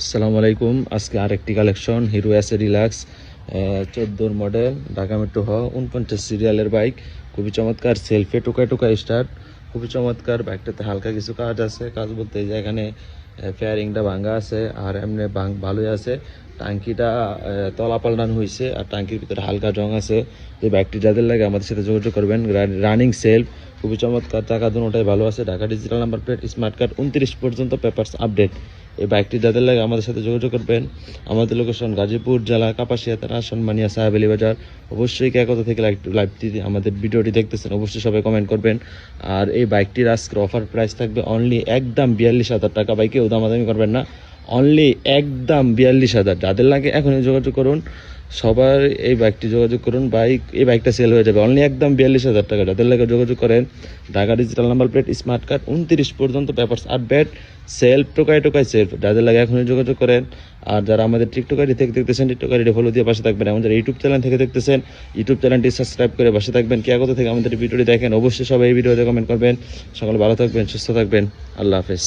আসসালামু আলাইকুম। আজকে আরেকটি কালেকশন হিরো এসে রিল্যাক্স 14 মডেল ঢাকা মেট্রো 49 সিরিয়ালের বাইক। খুবই চমৎকার, সেলফে টোকায় টোকায় স্টার্ট, খুবই চমৎকার। বাইকটাতে হালকা কিছু কাজ আছে, কাজ বলতে এই যে এখানে ফেয়ারিংটা ভাঙা আছে আর এমনি ভালোই আছে। টাঙ্কিটা তলা পাল্টানো হয়েছে আর টাঙ্কির ভিতরে হালকা রং আছে। যে বাইকটি যাদের লাগে আমাদের সাথে যোগাযোগ করবেন। রানিং সেলফ, খুবই চমৎকার, চাকা দুটোটাই ভালো আছে। Dhaka digital number plate, smart card, 29 পর্যন্ত পেপারস আপডেট। এই বাইকটি যাদের লাগে আমাদের সাথে যোগাযোগ করবেন। আমাদের লোকেশন গাজীপুর জেলা কাপাসিয়া থানা সন্মানিয়া সাহেব আলী বাজার। অবশ্যই কে কোথা থেকে লাইভটি আমাদের ভিডিওটি দেখতেছেন অবশ্যই সবাই কমেন্ট করবেন। আর এই বাইকটির আজকের অফার প্রাইস থাকবে অনলি একদম 42,000 টাকা। বাইকেও দামাদামি করবেন না, অনলি একদম 42,000। যাদের লাগে এখনই যোগাযোগ করুন, সবার এই বাইকটি যোগাযোগ করুন। এই বাইকটা সেল হয়ে যাবে অনলি একদম 42,000 টাকা। যাদের লাগে যোগাযোগ করেন। Dhaka digital number plate, smart card, 29 পর্যন্ত পেপারস আপডেট, সেলফ টোকায় টোকায় সেলফ। যাদের লাগে এখনই যোগাযোগ করেন। আর যারা আমাদের টিকটক আইডি থেকে দেখতেছেন, টিকটক আইডি ফলো দিয়ে পাশে থাকবেন। আমাদের ইউটিউব চ্যানেল থেকে দেখতেছেন, ইউটিউব চ্যানেলটি সাবস্ক্রাইব করে পাশে থাকবেন। কে কোথা থেকে আমাদের ভিডিওটি দেখেন অবশ্যই সবাই এই ভিডিওতে কমেন্ট করবেন। সকলে ভালো থাকবেন, সুস্থ থাকবেন। আল্লাহ হাফেজ।